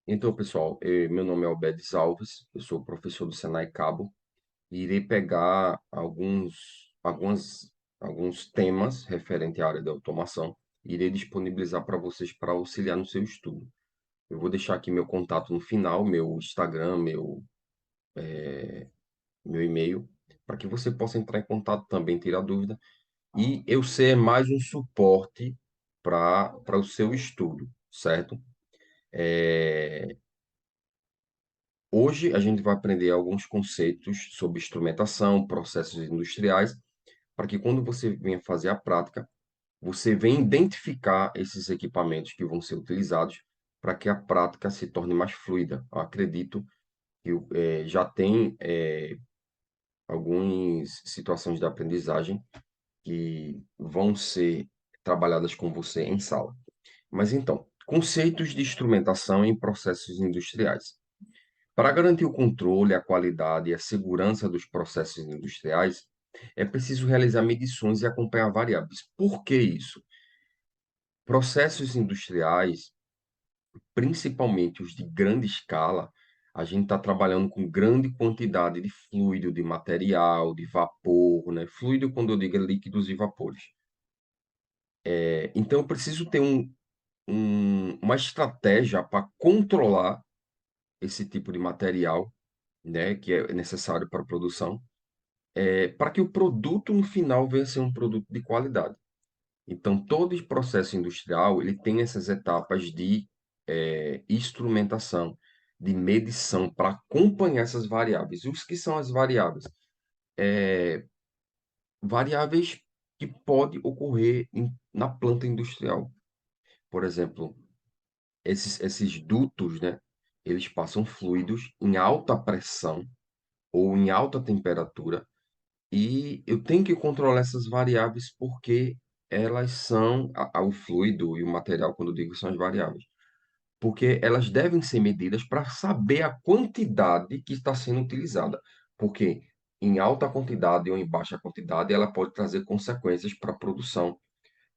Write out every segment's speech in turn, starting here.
Então, pessoal, meu nome é Albedes Alves, eu sou professor do Senai Cabo e irei pegar alguns temas referentes à área de automação e irei disponibilizar para vocês para auxiliar no seu estudo. Eu vou deixar aqui meu contato no final, meu Instagram, meu e-mail, para que você possa entrar em contato também, tirar dúvida. E eu ser mais um suporte para o seu estudo, certo? É, Hoje a gente vai aprender alguns conceitos sobre instrumentação, processos industriais, para que quando você venha fazer a prática, você venha identificar esses equipamentos que vão ser utilizados para que a prática se torne mais fluida. Eu acredito que já tem algumas situações de aprendizagem que vão ser trabalhadas com você em sala. Mas então, conceitos de instrumentação em processos industriais. Para garantir o controle, a qualidade e a segurança dos processos industriais, é preciso realizar medições e acompanhar variáveis. Por que isso? Processos industriais, principalmente os de grande escala, a gente está trabalhando com grande quantidade de fluido, de material, de vapor, né? Fluido, quando eu digo, é líquidos e vapores. Então, eu preciso ter uma estratégia para controlar esse tipo de material, né, que é necessário para a produção para que o produto no final venha a ser um produto de qualidade. Então, todo esse processo industrial ele tem essas etapas de instrumentação, de medição para acompanhar essas variáveis. E os que são as variáveis? Variáveis que podem ocorrer na planta industrial. Por exemplo, esses dutos, né, eles passam fluidos em alta pressão ou em alta temperatura. E eu tenho que controlar essas variáveis porque elas são o fluido e o material, quando eu digo são as variáveis, porque elas devem ser medidas para saber a quantidade que está sendo utilizada, porque em alta quantidade ou em baixa quantidade ela pode trazer consequências para a produção.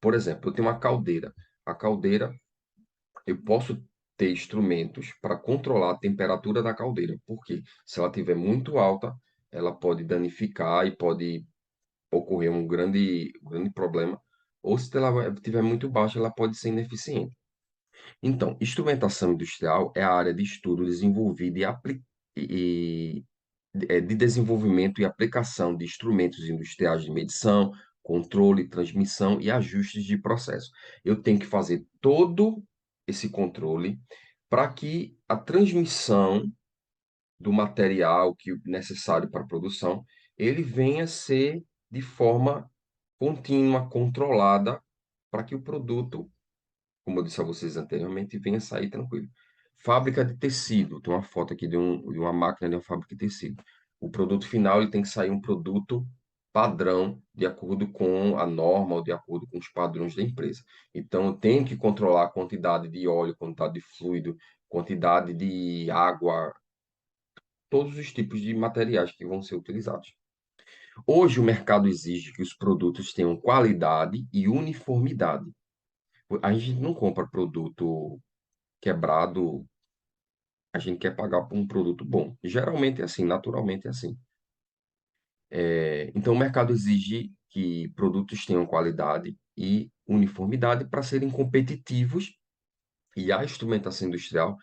Por exemplo, eu tenho uma caldeira. A caldeira, eu posso ter instrumentos para controlar a temperatura da caldeira, porque se ela estiver muito alta, ela pode danificar e pode ocorrer um grande problema, ou se ela estiver muito baixa, ela pode ser ineficiente. Então, instrumentação industrial é a área de estudo desenvolvida e, de desenvolvimento e aplicação de instrumentos industriais de medição, controle, transmissão e ajustes de processo. Eu tenho que fazer todo esse controle para que a transmissão do material que necessário para a produção, ele venha a ser de forma contínua, controlada, para que o produto, como eu disse a vocês anteriormente, venha a sair tranquilo. Fábrica de tecido, tem uma foto aqui de uma máquina de uma fábrica de tecido. O produto final ele tem que sair um produto padrão, de acordo com a norma ou de acordo com os padrões da empresa. Então, eu tenho que controlar a quantidade de óleo, quantidade de fluido, quantidade de água, todos os tipos de materiais que vão ser utilizados. Hoje, o mercado exige que os produtos tenham qualidade e uniformidade. A gente não compra produto quebrado, a gente quer pagar por um produto bom. Geralmente é assim, naturalmente é assim. Então, o mercado exige que produtos tenham qualidade e uniformidade para serem competitivos, e a instrumentação industrial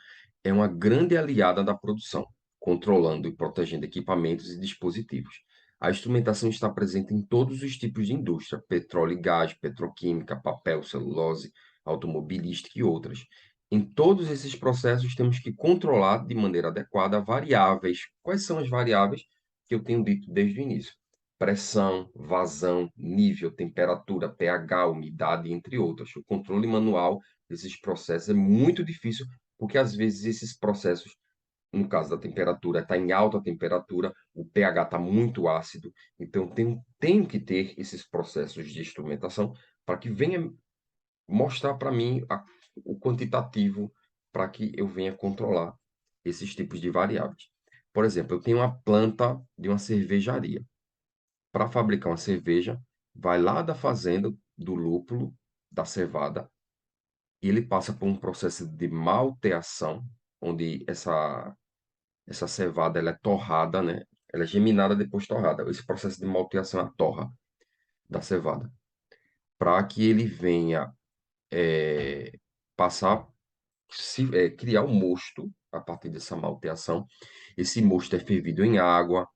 é uma grande aliada da produção, controlando e protegendo equipamentos e dispositivos. A instrumentação está presente em todos os tipos de indústria: petróleo e gás, petroquímica, papel, celulose, automobilística e outras. Em todos esses processos, temos que controlar de maneira adequada variáveis. Quais são as variáveis que eu tenho dito desde o início? Pressão, vazão, nível, temperatura, pH, umidade, entre outras. O controle manual desses processos é muito difícil, porque às vezes esses processos, no caso da temperatura, está em alta temperatura, o pH está muito ácido, então tenho que ter esses processos de instrumentação para que venha mostrar para mim o quantitativo para que eu venha controlar esses tipos de variáveis. Por exemplo, eu tenho uma planta de uma cervejaria. Para fabricar uma cerveja, vai lá da fazenda do lúpulo, da cevada, e ele passa por um processo de malteação, onde essa cevada ela é torrada, né? Ela é geminada depois torrada. Esse processo de malteação é a torra da cevada, para que ele venha passar, criar o mosto a partir dessa malteação. Esse mosto é fervido em água,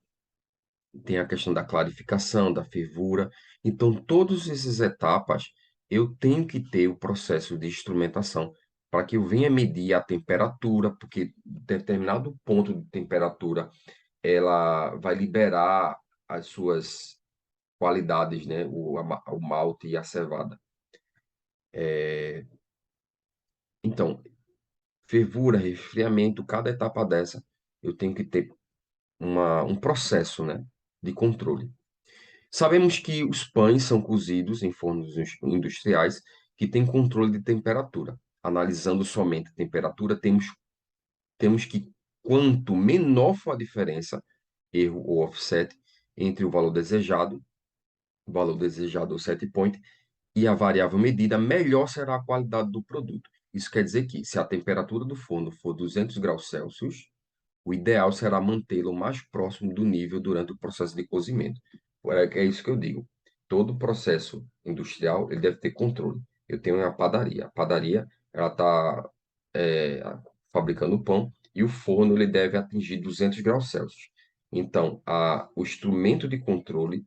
tem a questão da clarificação, da fervura. Então, todas essas etapas, eu tenho que ter o processo de instrumentação para que eu venha medir a temperatura, porque determinado ponto de temperatura ela vai liberar as suas qualidades, né? O malte e a cevada. Então, fervura, resfriamento, cada etapa dessa, eu tenho que ter um processo, né, de controle. Sabemos que os pães são cozidos em fornos industriais que têm controle de temperatura. Analisando somente a temperatura, temos que, quanto menor for a diferença, erro ou offset, entre o valor desejado ou set point, e a variável medida, melhor será a qualidade do produto. Isso quer dizer que, se a temperatura do forno for 200 graus Celsius, o ideal será mantê-lo mais próximo do nível durante o processo de cozimento. É isso que eu digo. Todo processo industrial ele deve ter controle. Eu tenho uma padaria. A padaria ela está fabricando pão e o forno ele deve atingir 200 graus Celsius. Então, o instrumento de controle,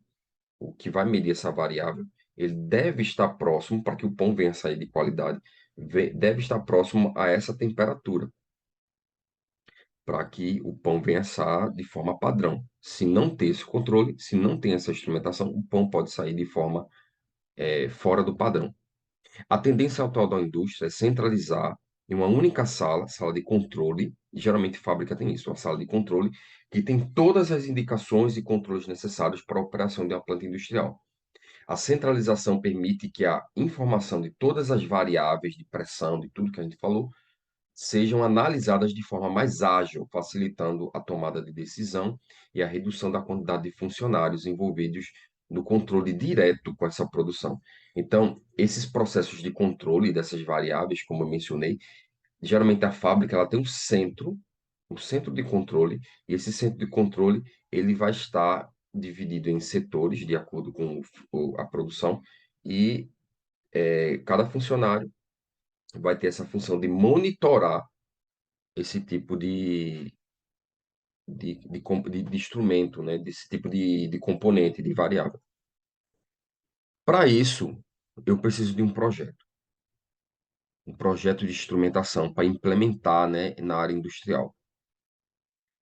o que vai medir essa variável, ele deve estar próximo para que o pão venha a sair de qualidade, deve estar próximo a essa temperatura para que o pão venha assar de forma padrão. Se não ter esse controle, se não tem essa instrumentação, o pão pode sair de forma fora do padrão. A tendência atual da indústria é centralizar em uma única sala, sala de controle, e geralmente fábrica tem isso, uma sala de controle, que tem todas as indicações e controles necessários para a operação de uma planta industrial. A centralização permite que a informação de todas as variáveis de pressão, de tudo que a gente falou, sejam analisadas de forma mais ágil, facilitando a tomada de decisão e a redução da quantidade de funcionários envolvidos no controle direto com essa produção. Então, esses processos de controle dessas variáveis, como eu mencionei, geralmente a fábrica ela tem um centro de controle, e esse centro de controle ele vai estar dividido em setores de acordo com a produção e cada funcionário vai ter essa função de monitorar esse tipo de instrumento, né? Desse tipo de componente, de variável. Para isso, eu preciso de um projeto de instrumentação para implementar, né, na área industrial.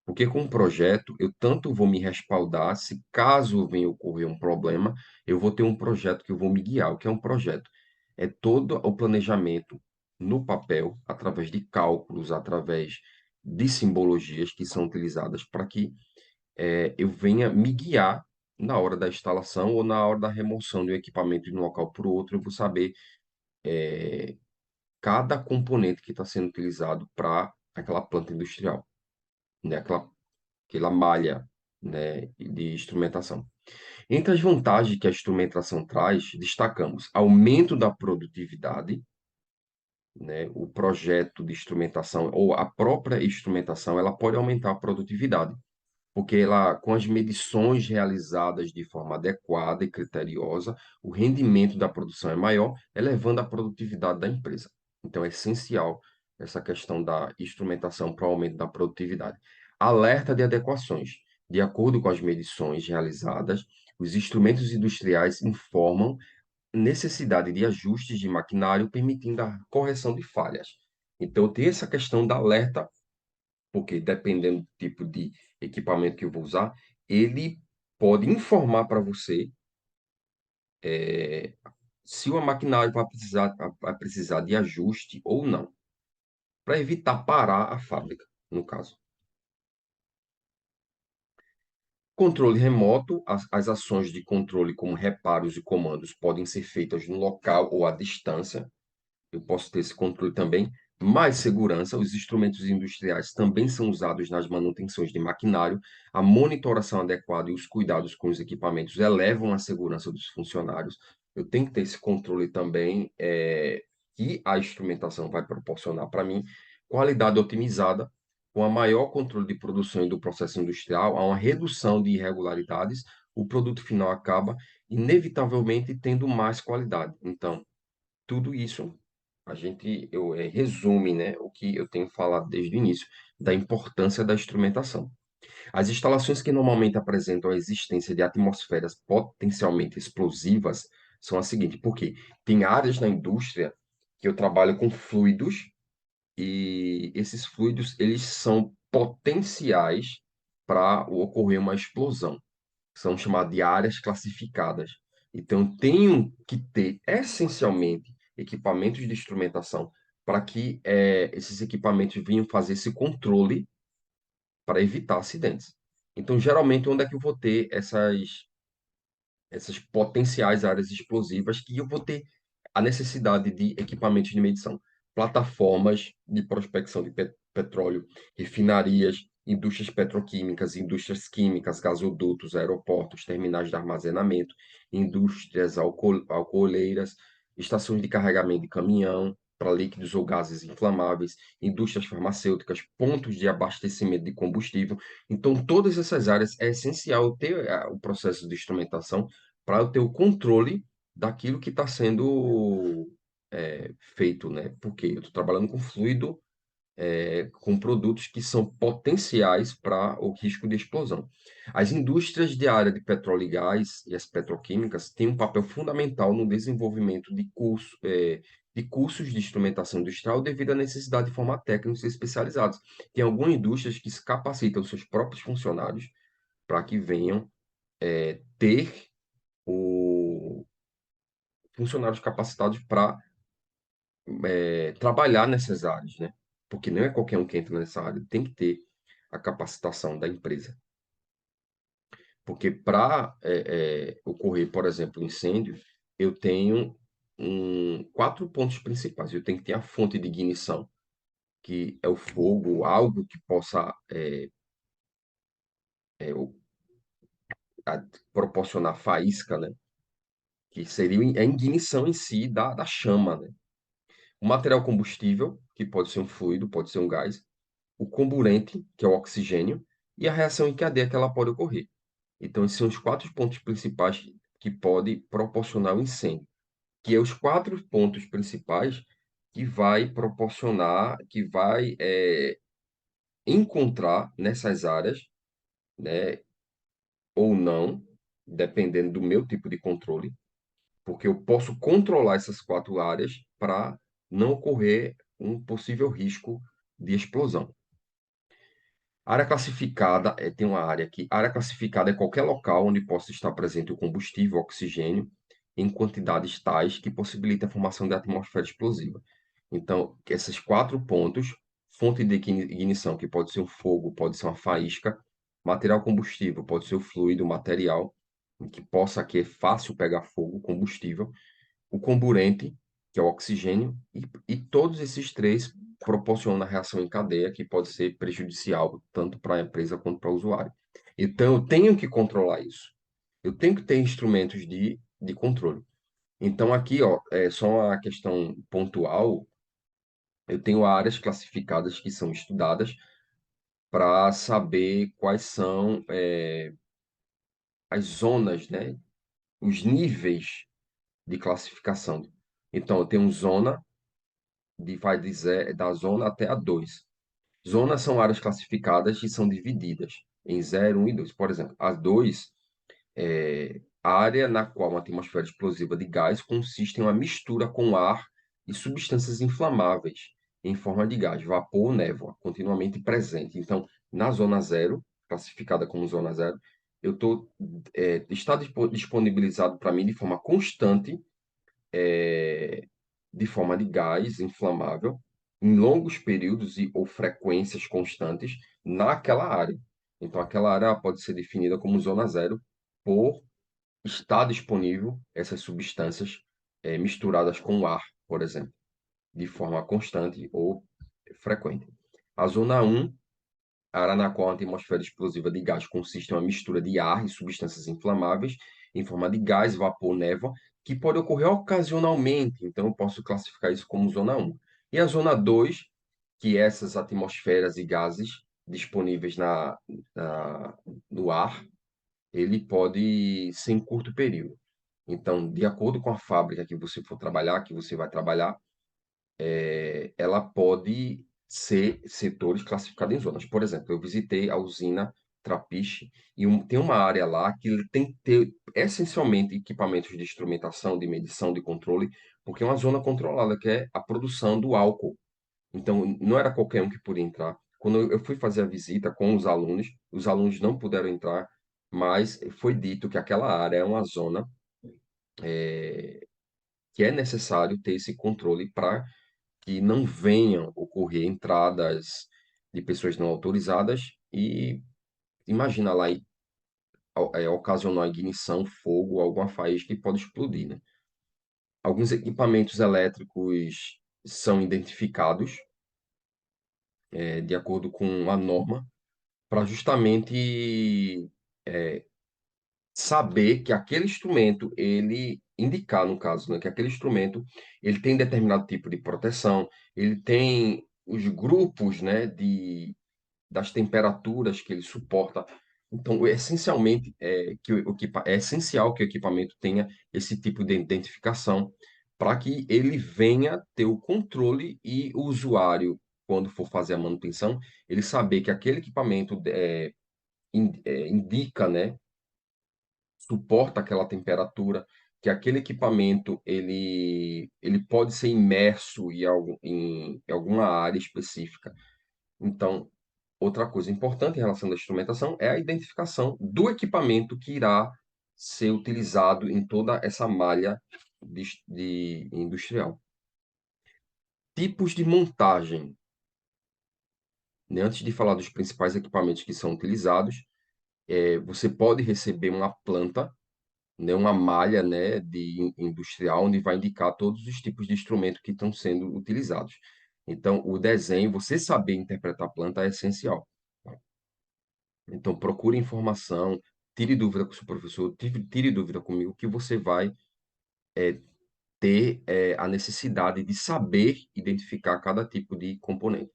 Porque com o projeto, eu tanto vou me respaldar, se caso venha ocorrer um problema, eu vou ter um projeto que eu vou me guiar. O que é um projeto? É todo o planejamento no papel, através de cálculos, através de simbologias que são utilizadas para que eu venha me guiar na hora da instalação ou na hora da remoção de um equipamento de um local para o outro, eu vou saber cada componente que está sendo utilizado para aquela planta industrial, né? Aquela malha, né, de instrumentação. Entre as vantagens que a instrumentação traz, destacamos aumento da produtividade, né? O projeto de instrumentação ou a própria instrumentação, ela pode aumentar a produtividade porque ela, com as medições realizadas de forma adequada e criteriosa, o rendimento da produção é maior, elevando a produtividade da empresa. Então, é essencial essa questão da instrumentação para o aumento da produtividade. Alerta de adequações. De acordo com as medições realizadas, os instrumentos industriais informam necessidade de ajustes de maquinário, permitindo a correção de falhas. Então, tem essa questão da alerta porque dependendo do tipo de equipamento que eu vou usar, ele pode informar para você se o maquinário vai precisar de ajuste ou não, para evitar parar a fábrica, no caso. Controle remoto, as ações de controle, como reparos e comandos, podem ser feitas no local ou à distância, eu posso ter esse controle também. Mais segurança, os instrumentos industriais também são usados nas manutenções de maquinário. A monitoração adequada e os cuidados com os equipamentos elevam a segurança dos funcionários. Eu tenho que ter esse controle também, que a instrumentação vai proporcionar para mim. Qualidade otimizada, com a maior controle de produção e do processo industrial, há uma redução de irregularidades, o produto final acaba inevitavelmente tendo mais qualidade. Então, tudo isso resume, né, o que eu tenho falado desde o início, da importância da instrumentação. As instalações que normalmente apresentam a existência de atmosferas potencialmente explosivas são as seguintes, porque tem áreas na indústria que eu trabalho com fluidos e esses fluidos eles são potenciais para ocorrer uma explosão. São chamadas de áreas classificadas. Então, eu tenho que ter essencialmente equipamentos de instrumentação para que esses equipamentos venham fazer esse controle para evitar acidentes. Então, geralmente, onde é que eu vou ter essas potenciais áreas explosivas que eu vou ter a necessidade de equipamentos de medição? Plataformas de prospecção de petróleo, refinarias, indústrias petroquímicas, indústrias químicas, gasodutos, aeroportos, terminais de armazenamento, indústrias alcooleiras, estações de carregamento de caminhão para líquidos ou gases inflamáveis, indústrias farmacêuticas, pontos de abastecimento de combustível. Então, todas essas áreas é essencial ter o processo de instrumentação para eu ter o controle daquilo que está sendo feito, né? Porque eu estou trabalhando com fluido, com produtos que são potenciais para o risco de explosão. As indústrias de área de petróleo e gás e as petroquímicas têm um papel fundamental no desenvolvimento de cursos de instrumentação industrial devido à necessidade de formar técnicos especializados. Tem algumas indústrias que se capacitam seus próprios funcionários para que venham ter o funcionários capacitados para trabalhar nessas áreas, né? Porque não é qualquer um que entra nessa área, tem que ter a capacitação da empresa. Porque para ocorrer, por exemplo, um incêndio, eu tenho quatro pontos principais. Eu tenho que ter a fonte de ignição, que é o fogo, algo que possa é, o- proporcionar faísca, né? Que seria a ignição em si da chama, né? O material combustível, que pode ser um fluido, pode ser um gás, o comburente, que é o oxigênio, e a reação em cadeia que ela pode ocorrer. Então, esses são os quatro pontos principais que podem proporcionar o incêndio, que é os quatro pontos principais que vai proporcionar, que vai encontrar nessas áreas, né, ou não, dependendo do meu tipo de controle, porque eu posso controlar essas quatro áreas para não ocorrer um possível risco de explosão. Área classificada, tem uma área aqui. Área classificada é qualquer local onde possa estar presente o combustível, o oxigênio, em quantidades tais que possibilita a formação de atmosfera explosiva. Então, esses quatro pontos, fonte de ignição, que pode ser um fogo, pode ser uma faísca, material combustível, pode ser o fluido, o material, em que possa que é fácil pegar fogo, combustível, o comburente, que é o oxigênio, e todos esses três proporcionam a reação em cadeia que pode ser prejudicial tanto para a empresa quanto para o usuário. Então, eu tenho que controlar isso. Eu tenho que ter instrumentos de controle. Então, aqui, ó, é só uma questão pontual. Eu tenho áreas classificadas que são estudadas para saber quais são as zonas, né, os níveis de classificação. Então, eu tenho zona da zona até a 2. Zonas são áreas classificadas e são divididas em 0, 1 e 2. Por exemplo, a 2 é a área na qual uma atmosfera explosiva de gás consiste em uma mistura com ar e substâncias inflamáveis em forma de gás, vapor ou névoa, continuamente presente. Então, na zona 0, classificada como zona 0, está disponibilizado para mim de forma constante é, de forma de gás inflamável em longos períodos ou frequências constantes naquela área. Então, aquela área pode ser definida como zona 0 por estar disponível essas substâncias misturadas com ar, por exemplo, de forma constante ou frequente. A zona 1, a área na qual a atmosfera explosiva de gás consiste em uma mistura de ar e substâncias inflamáveis em forma de gás, vapor, névoa, que pode ocorrer ocasionalmente. Então, eu posso classificar isso como zona 1. E a zona 2, que essas atmosferas e gases disponíveis no ar, ele pode ser em curto período. Então, de acordo com a fábrica que você for trabalhar, que você vai trabalhar, ela pode ser setores classificados em zonas. Por exemplo, eu visitei a usina Trapiche e tem uma área lá que ele tem que ter essencialmente equipamentos de instrumentação, de medição, de controle, porque é uma zona controlada, que é a produção do álcool. Então, não era qualquer um que podia entrar. Quando eu fui fazer a visita com os alunos não puderam entrar, mas foi dito que aquela área é uma zona que é necessário ter esse controle para que não venham ocorrer entradas de pessoas não autorizadas e imagina lá ocasionar ignição, fogo, alguma faísca que pode explodir, né? Alguns equipamentos elétricos são identificados de acordo com a norma para justamente saber que aquele instrumento, ele indicar, no caso, né, que aquele instrumento ele tem determinado tipo de proteção, ele tem os grupos, né, das temperaturas que ele suporta. Então, essencialmente, é essencial que o equipamento tenha esse tipo de identificação para que ele venha ter o controle e o usuário, quando for fazer a manutenção, ele saber que aquele equipamento indica, né, suporta aquela temperatura, que aquele equipamento ele pode ser imerso em alguma área específica. Então, outra coisa importante em relação à instrumentação é a identificação do equipamento que irá ser utilizado em toda essa malha de industrial. Tipos de montagem, né? Antes de falar dos principais equipamentos que são utilizados, você pode receber uma planta, né, uma malha, né, industrial, onde vai indicar todos os tipos de instrumento que estão sendo utilizados. Então, o desenho, você saber interpretar a planta é essencial. Tá? Então, procure informação, tire dúvida com o seu professor, tire dúvida comigo, que você vai ter a necessidade de saber identificar cada tipo de componente.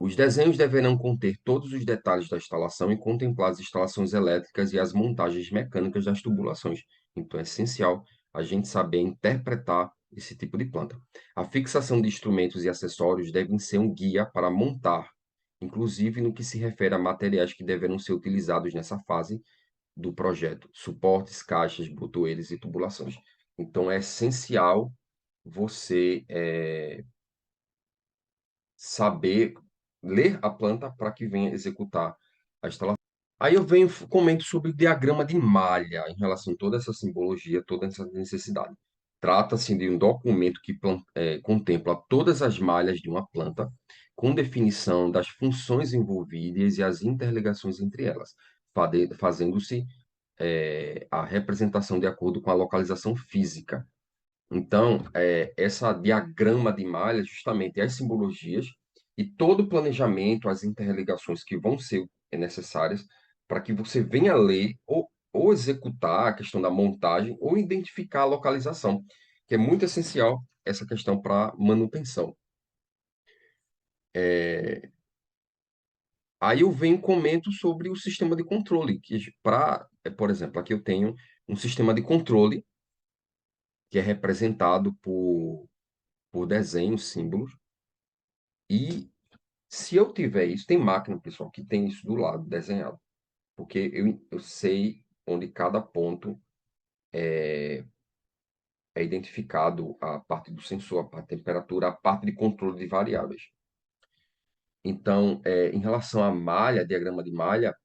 Os desenhos deverão conter todos os detalhes da instalação e contemplar as instalações elétricas e as montagens mecânicas das tubulações. Então, é essencial a gente saber interpretar esse tipo de planta. A fixação de instrumentos e acessórios devem ser um guia para montar, inclusive no que se refere a materiais que deverão ser utilizados nessa fase do projeto: suportes, caixas, botoeiras e tubulações. Então, é essencial você saber ler a planta para que venha executar a instalação. Aí eu venho comento sobre diagrama de malha em relação a toda essa simbologia, toda essa necessidade. Trata-se de um documento que contempla todas as malhas de uma planta, com definição das funções envolvidas e as interligações entre elas, fazendo-se a representação de acordo com a localização física. Então, essa diagrama de malha, justamente as simbologias e todo o planejamento, as interligações que vão ser necessárias para que você venha ler ou executar a questão da montagem ou identificar a localização, que é muito essencial essa questão para manutenção. Aí eu venho e comento sobre o sistema de controle, que por exemplo, aqui eu tenho um sistema de controle que é representado por desenhos, símbolos, e se eu tiver isso, tem máquina, pessoal, que tem isso do lado desenhado, porque eu sei onde cada ponto é identificado, a parte do sensor, a parte de temperatura, a parte de controle de variáveis. Então, em relação à malha, diagrama de malha,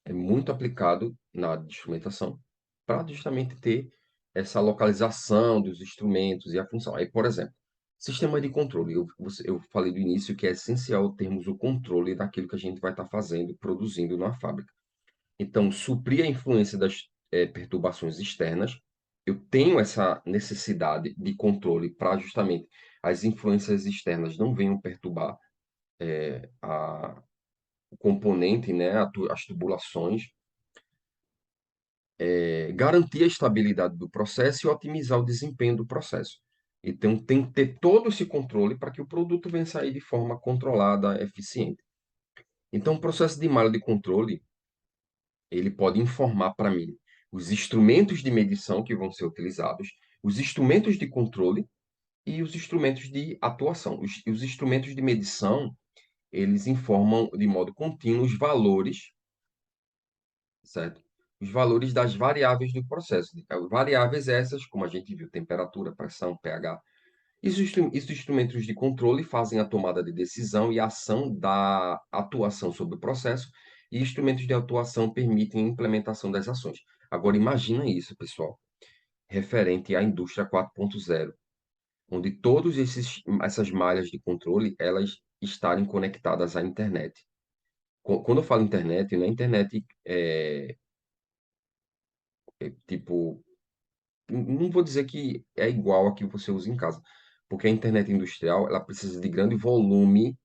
é muito aplicado na área de instrumentação, para justamente ter essa localização dos instrumentos e a função. Aí, por exemplo, sistema de controle. Eu falei do início que é essencial termos o controle daquilo que a gente vai estar fazendo, produzindo na fábrica. Então, suprir a influência das perturbações externas, eu tenho essa necessidade de controle para justamente as influências externas não venham perturbar o componente, né, as tubulações, garantir a estabilidade do processo e otimizar o desempenho do processo. Então, tem que ter todo esse controle para que o produto venha sair de forma controlada, eficiente. Então, o processo de malha de controle, ele pode informar para mim os instrumentos de medição que vão ser utilizados, os instrumentos de controle e os instrumentos de atuação. Os instrumentos de medição, eles informam de modo contínuo os valores, certo? Os valores das variáveis do processo. Variáveis essas, como a gente viu, temperatura, pressão, pH. Os instrumentos de controle fazem a tomada de decisão e a ação da atuação sobre o processo, e instrumentos de atuação permitem a implementação das ações. Agora, imagina isso, pessoal, referente à indústria 4.0, onde todas essas malhas de controle, elas estarem conectadas à internet. Quando eu falo internet, não é internet tipo, não vou dizer que é igual a que você usa em casa, porque a internet industrial, ela precisa de grande volume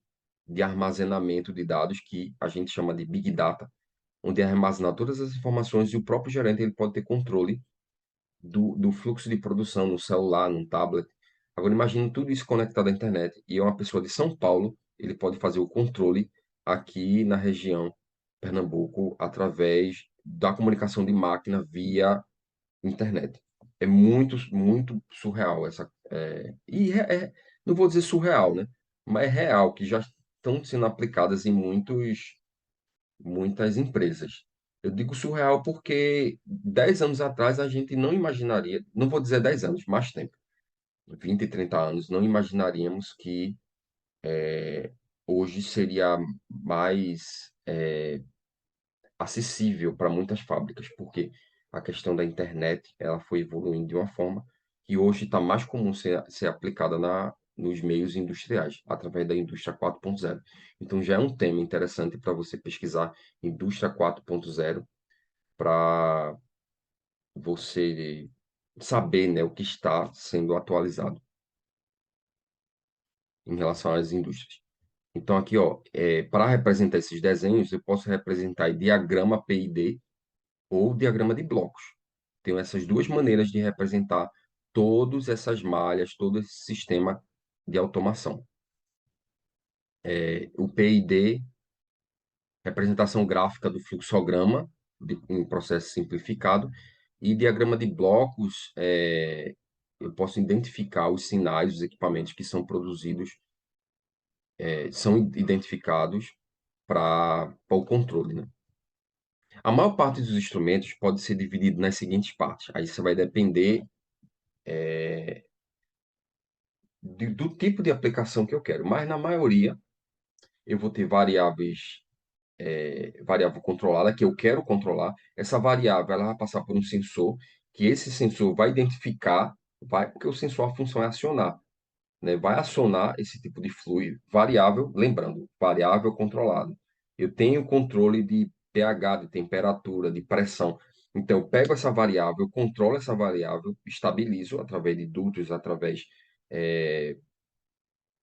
de armazenamento de dados que a gente chama de Big Data, onde é armazenar todas as informações e o próprio gerente ele pode ter controle do fluxo de produção no celular, no tablet. Agora, imagine tudo isso conectado à internet e é uma pessoa de São Paulo, ele pode fazer o controle aqui na região Pernambuco através da comunicação de máquina via internet. É muito, muito surreal essa. Não vou dizer surreal, né? Mas é real, que já estão sendo aplicadas em muitas empresas. Eu digo surreal porque 10 anos atrás a gente não imaginaria, não vou dizer 10 anos, mais tempo, 20, 30 anos, não imaginaríamos que hoje seria mais acessível para muitas fábricas, porque a questão da internet ela foi evoluindo de uma forma que hoje está mais comum ser aplicada nos meios industriais, através da indústria 4.0. Então já é um tema interessante para você pesquisar indústria 4.0 para você saber, né, o que está sendo atualizado em relação às indústrias. Então aqui, ó, para representar esses desenhos, eu posso representar em diagrama PID ou diagrama de blocos. Tenho essas duas maneiras de representar todas essas malhas, todo esse sistema de automação. O PID, representação gráfica do fluxograma em processo simplificado, e diagrama de blocos, eu posso identificar os sinais, os equipamentos que são produzidos, são identificados para o controle, né? A maior parte dos instrumentos pode ser dividido nas seguintes partes. Aí você vai depender do tipo de aplicação que eu quero, mas na maioria eu vou ter variável controlada que eu quero controlar. Essa variável ela vai passar por um sensor, que esse sensor vai identificar, porque o sensor a função é acionar, né? Vai acionar esse tipo de fluido variável, lembrando, variável controlada. Eu tenho controle de pH, de temperatura, de pressão. Então, eu pego essa variável, controlo essa variável, estabilizo através de dutos, através eh,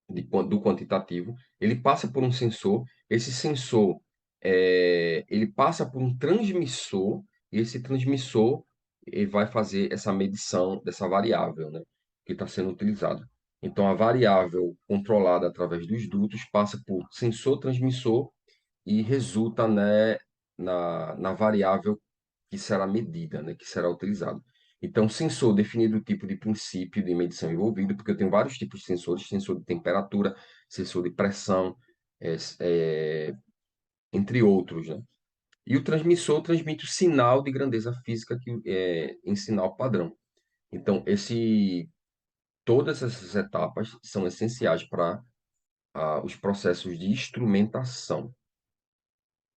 do quantitativo, ele passa por um sensor, esse sensor ele passa por um transmissor, e esse transmissor ele vai fazer essa medição dessa variável, né, que está sendo utilizada. Então, a variável controlada através dos dutos passa por sensor transmissor e resulta, né, na variável que será medida, né, que será utilizada. Então, sensor definido o tipo de princípio de medição envolvido, porque eu tenho vários tipos de sensores, sensor de temperatura, sensor de pressão, é, entre outros, né? E o transmissor transmite o sinal de grandeza física em sinal padrão. Então, todas essas etapas são essenciais para os processos de instrumentação.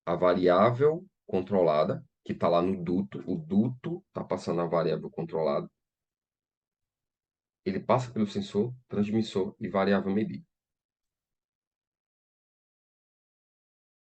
A variável controlada, que está lá no duto, o duto está passando a variável controlada, ele passa pelo sensor, transmissor e variável medida.